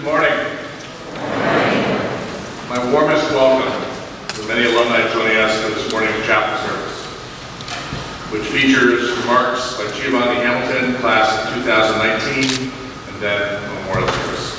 morning. My warmest welcome to the many alumni joining us for this morning's chapel service, which features remarks by Giovanni Hamilton, class of 2019, and then a memorial service.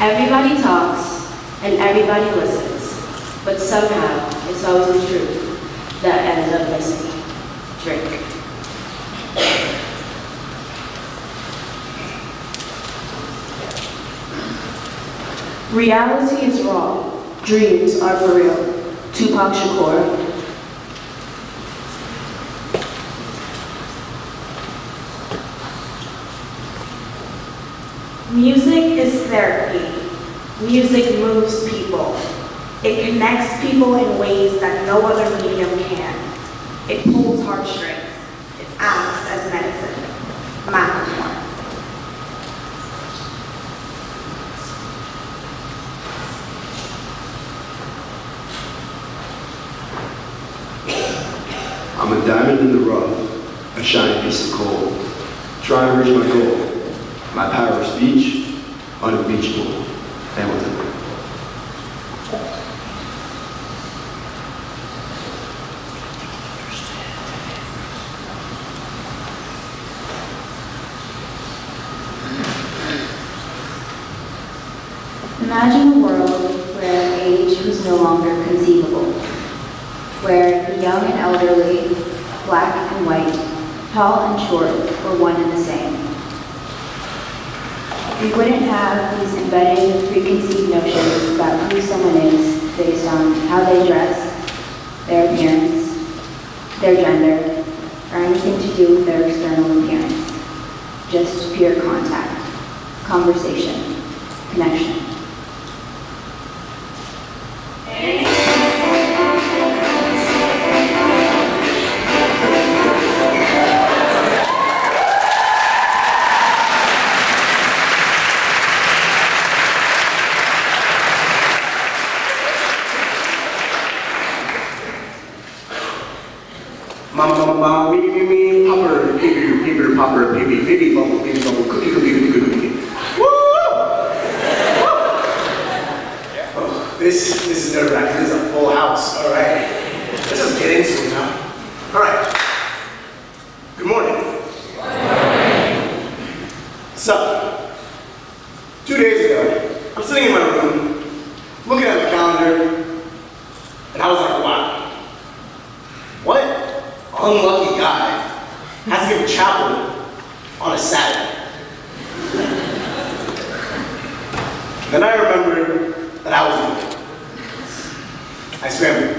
Everybody talks and everybody listens, but somehow it's always the truth that ends up missing. Drink. Reality is raw. Dreams are for real. Tupac Shakur. Music is therapy. Music moves people. It connects people in ways that no other medium can. It pulls heartstrings. It acts as medicine. Macklemore. I'm a diamond in the rough, a shiny piece of coal, trying to reach my goal. My power of speech, unimpeachable. Hamilton. Imagine a world where age was no longer conceivable, where the young and elderly, black and white, tall and short were one and the same. We wouldn't have these embedded, preconceived notions about who someone is based on how they dress, their appearance, their gender, or anything to do with their external appearance. Just pure contact, conversation, connection. Mama, me, popper, paper, popper, baby, bubble, cookie, cookie. Woo! Oh, this is nerve-wracking. This is a full house. All right, let's just get into it now. All right. Good morning. So, 2 days ago, I'm sitting in my room, looking at the calendar, and I was like, wow. What unlucky guy has to give chapel on a Saturday? Then I remembered that I was young. I scrambled.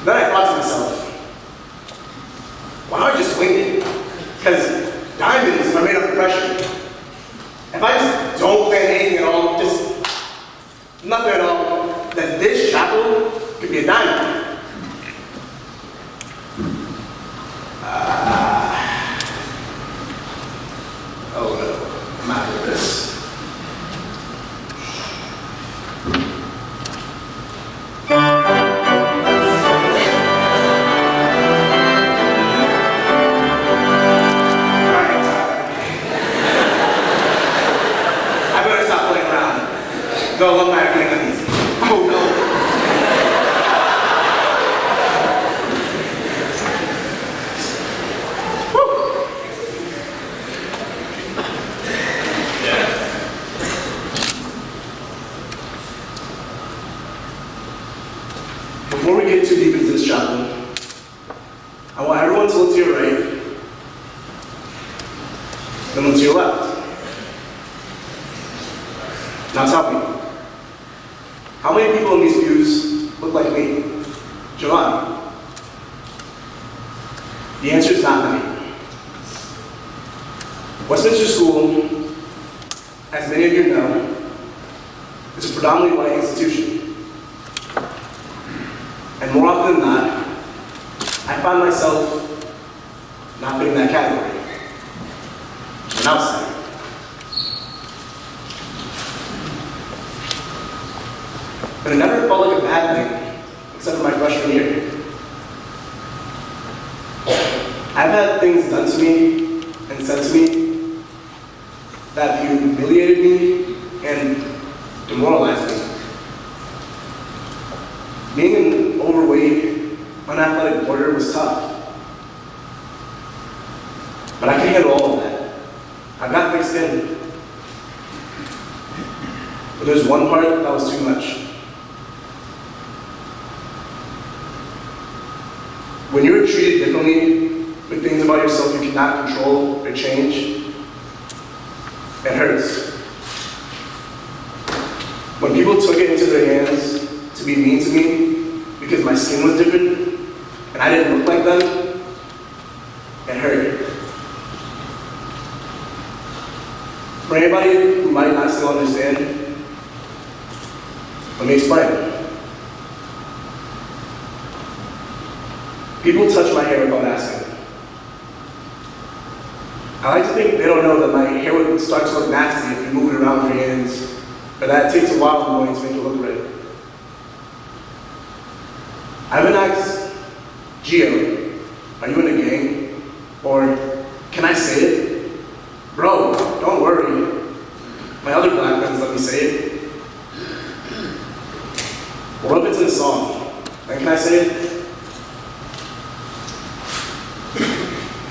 Then I thought to myself, why don't I just wing it? Because diamonds are made under pressure. If I just don't plan anything at all, just nothing at all, then this chapel could be a diamond. Oh no, I'm out of this. I better stop playing around. The alumni are getting uneasy. Oh no. Before we get too deep into this chapel, I want everyone to look to your right, then look to your left. Now tell me, how many people in these pews look like me? Giovanni? The answer is not many. Westminster School, as many of you know, is a predominantly white institution. And more often than not, I find myself not fitting that category. An outsider. But it never felt like a bad thing, except for my freshman year. I've had things done to me and said to me that humiliated me and demoralized me. Being an overweight, unathletic boarder was tough. But I can handle all of that. I've got thick skin. But there's one part that was too much. When you're treated differently with things about yourself you cannot control or change, it hurts. When people took it into their hands to be mean to me because my skin was different and I didn't look like them, it hurt. For anybody who might not still understand, let me explain. People touch my hair without asking. I like to think they don't know that my hair would start to look nasty if you move it around with your hands, but that takes a while in the morning to make it look right. I've been asked, Gio, are you in a gang? Or, can I say it? Bro, don't worry. My other black friends let me say it. What if it's in a song? Then can I say it?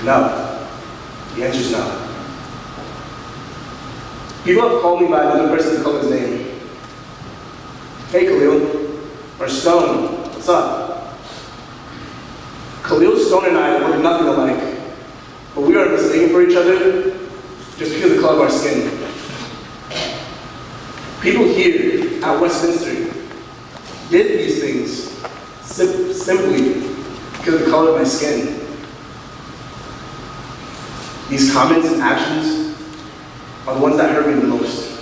No. The answer is no. People have called me by another person's color's name. Hey, Khalil. Or Stone. What's up? Khalil, Stone, and I look nothing alike. But we are mistaken for each other just because of the color of our skin. People here at Westminster did these things simply because of the color of my skin. These comments and actions are the ones that hurt me the most.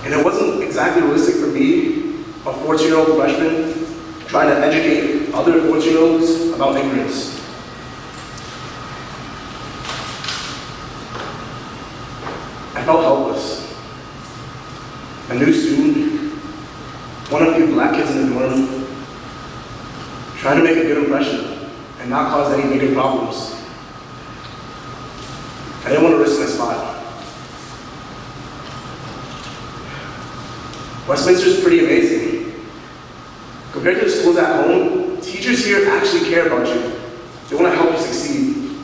And it wasn't exactly realistic for me, a 14-year-old freshman, trying to educate other 14-year-olds about ignorance. I felt helpless. A new student, one of the black kids in the dorm, trying to make a good impression and not cause any bigger problems. I didn't want to risk my spot. Westminster is pretty amazing. Compared to the schools at home, teachers here actually care about you. They want to help you succeed.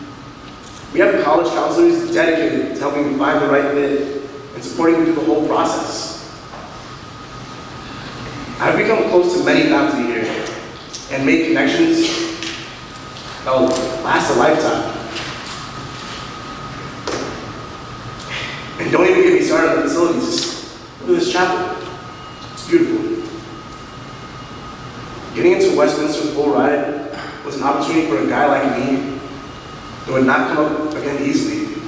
We have college counselors dedicated to helping you find the right fit and supporting you through the whole process. I've become close to many faculty here and made connections that will last a lifetime. And don't even get me started on the facilities. Look at this chapel. It's beautiful. Getting into Westminster full ride was an opportunity for a guy like me that would not come up again easily.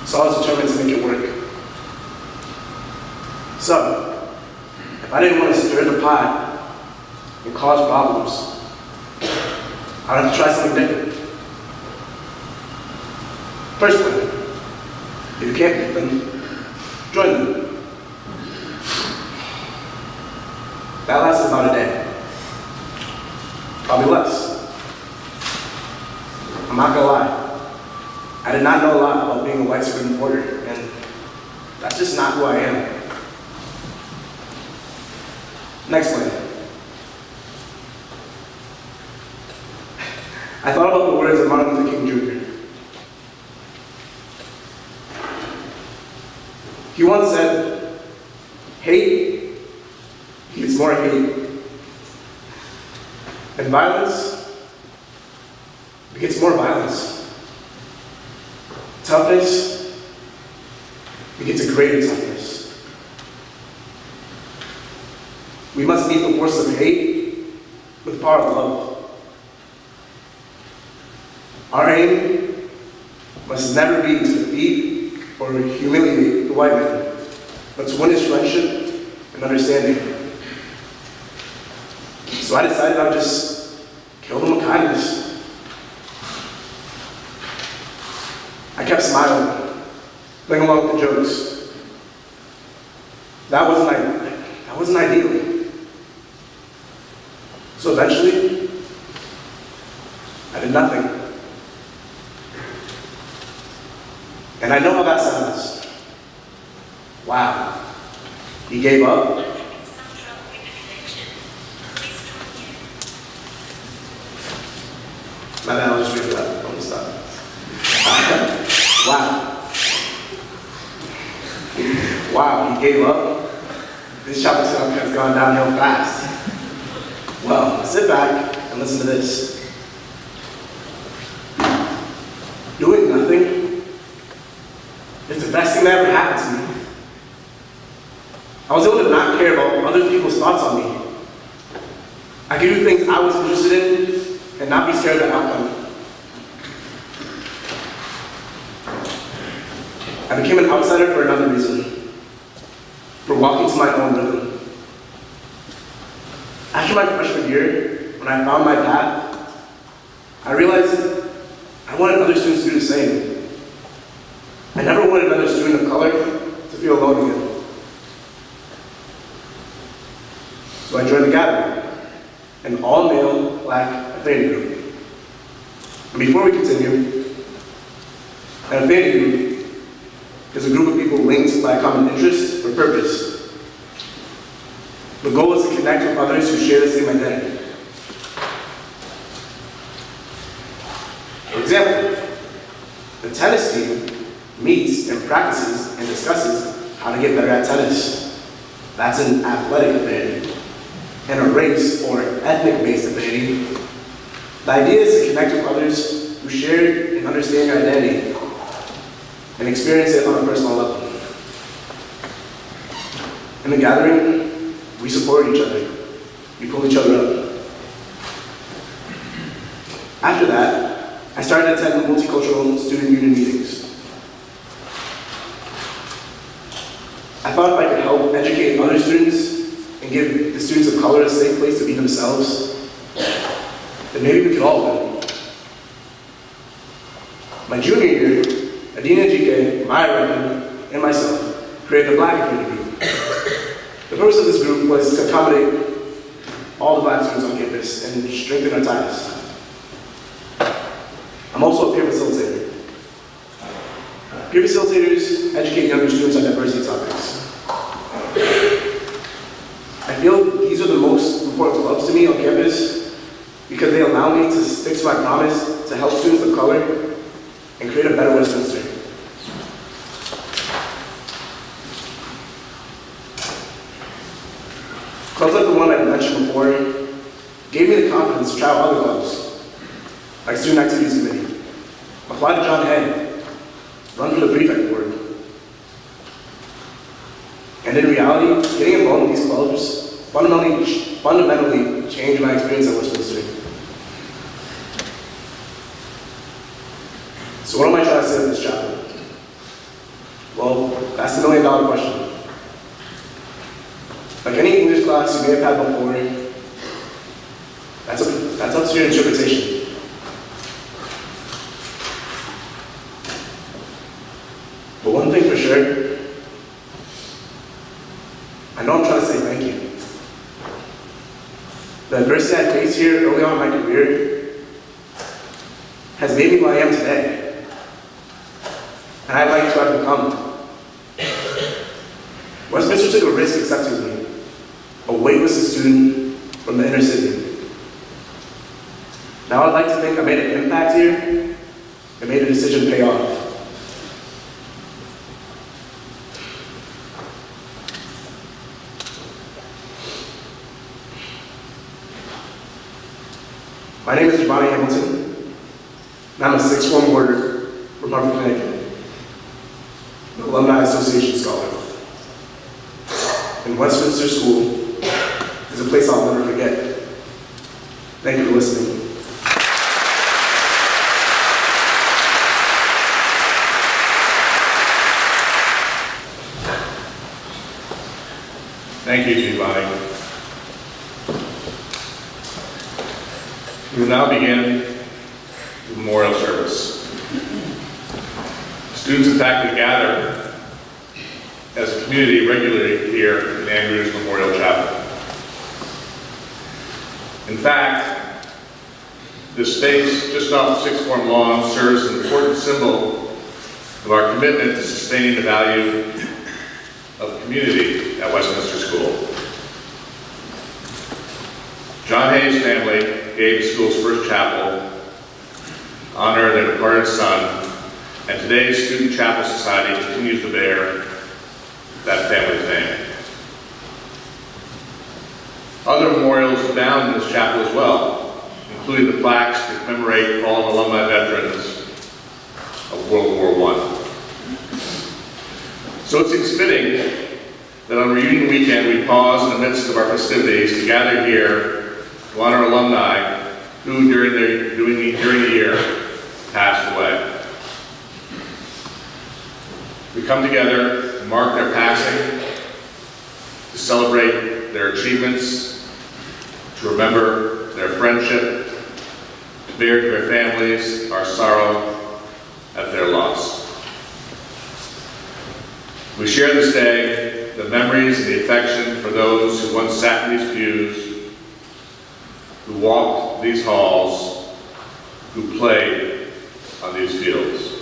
So I was determined to make it work. So, if I didn't want to stir the pot and cause problems, I'd have to try something different. First plan, if you can't beat them, join them. That lasted about a day. Probably less. I'm not gonna lie. I did not know a lot about being a white suburban reporter, and that's just not who I am. Next plan. I thought about the words of Martin Luther King Jr. He once said, hate begets more hate, and violence begets more violence. Toughness begets a greater toughness. We must meet the force of hate with the power of love. Our aim must never be to defeat or humiliate the white man, but to win his friendship and understanding. So I decided I would just kill them with kindness. I kept smiling, playing along with the jokes. that wasn't ideal. So eventually, I did nothing. And I know how that sounds. Wow. He gave up? My bad, I'll just read that. Don't stop. Wow. Wow, he gave up? This shopping center has gone downhill fast. Well, sit back and listen to this. Doing nothing is the best thing that ever happened to me. I was able to not care about other people's thoughts on me. I could do things I was interested in and not be scared of the outcome. I became an outsider for another reason, for walking to my own rhythm. After my freshman year, when I found my path, I realized I wanted other students to do the same. I never wanted another student of color to feel alone again. So I joined the Gathering, an all-male Black affinity group. And before we continue, an affinity group is a group of people linked by a common interest or purpose. The goal is to connect with others who share the same identity. For example, the tennis team meets and practices and discusses how to get better at tennis. That's an athletic affinity. And a race or ethnic-based affinity, the idea is to connect with others who share and understand your identity and experience it on a personal level. In the Gathering, we support each other. We pull each other up. After that, I started to attend multicultural student union meetings. I thought if I could help educate other students and give the students of color a safe place to be themselves, then maybe we could all win. My junior year, Adina Jike, Maya Redmond, and myself created the Black Affinity Group. The purpose of this group was to accommodate all the Black students on campus and strengthen our ties. I'm also a peer facilitator. Peer facilitators educate younger students on diversity topics. I feel these are the most important clubs to me on campus because they allow me to stick to my promise to help students of color and create a better Westminster. Clubs like the one I mentioned before gave me the confidence to try out other clubs, like Student Activities Committee, apply to John Hay, run for the prefect board. And in reality, getting involved in these clubs fundamentally changed my experience at Westminster. So what am I trying to say in this chapter? Well, that's the million-dollar question. Like any English class you may have had before, that's up to your interpretation. But one thing for sure, I know I'm trying to say thank you. The adversity I faced here early on in my career has made me who I am today. And I'd like to have become. Westminster took a risk accepting me, a waitlisted student from the inner city. Now I'd like to think I made an impact here and made a decision pay off. My name is Giovanni, and I'm a sixth form warder from Hartford, Connecticut, an Alumni Association scholar. And Westminster School is a place I'll never forget. Thank you for listening. Thank you, Giovanni. We will now begin the memorial service. Students and faculty gather as a community regularly here in Andrews Memorial Chapel. In fact, this space just off the Sixth Form lawn serves as an important symbol of our commitment to sustaining the value of community at Westminster School. John Hay's family gave the school's first chapel to honor their departed son, and today's Student Chapel Society continues to bear that family's name. Other memorials abound in this chapel as well, including the plaques to commemorate fallen alumni veterans of World War I. So it seems fitting that on reunion weekend we pause in the midst of our festivities to gather here to honor alumni who during the year passed away. We come together to mark their passing, to celebrate their achievements, to remember their friendship, to bear to their families our sorrow at their loss. We share this day the memories and the affection for those who once sat in these pews, who walked these halls, who played on these fields.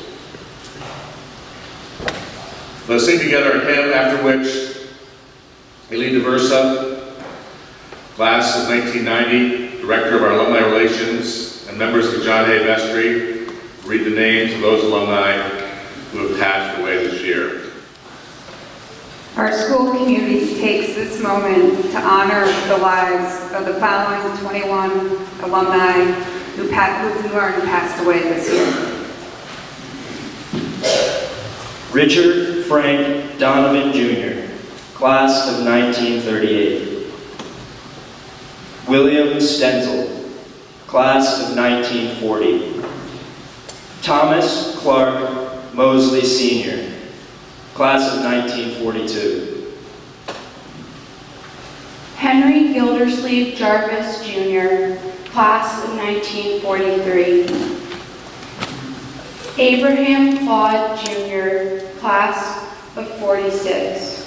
Let's sing together a hymn, after which Eileen DeVersa, class of 1990, director of our alumni relations, and members of the John Hay Vestry, read the names of those alumni who have passed away this year. Our school community takes this moment to honor the lives of the following 21 alumni who learned passed away this year. Richard Frank Donovan Jr., class of 1938. William Stenzel, class of 1940. Thomas Clark Mosley Sr., class of 1942. Henry Gildersleeve Jarvis Jr., class of 1943. Abraham Claude Jr., class of 46.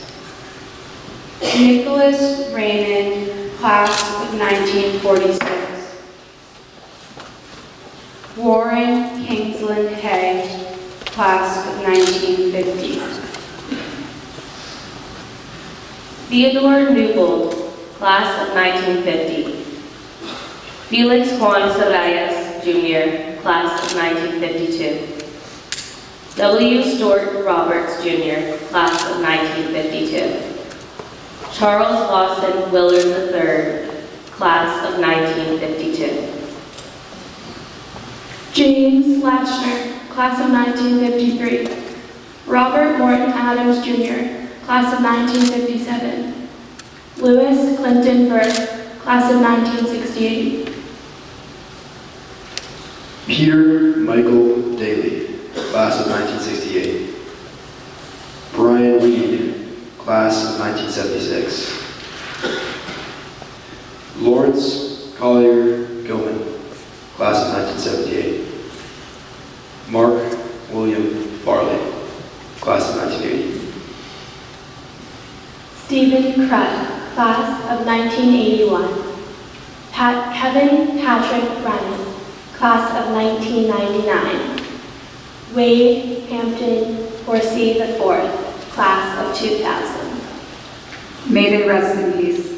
Nicholas Raymond, class of 1946. Warren Kingsland Hay, class of 1950. Theodore Newbold, class of 1950. Felix Juan Sarayas, Jr., class of 1952. W. Stuart Roberts, Jr., class of 1952. Charles Lawson Willard III, class of 1952. James Latchner, class of 1953. Robert Morton Adams Jr., class of 1957. Lewis Clinton Burke, class of 1968. Peter Michael Daly, class of 1968. Brian Reed, class of 1976. Lawrence Collier Gilman, class of 1978. Mark William Farley, class of 1980. Stephen Crutt, class of 1981. Kevin Patrick Brennan, class of 1999. Wade Hampton Horsey IV, class of 2000. May they rest in peace.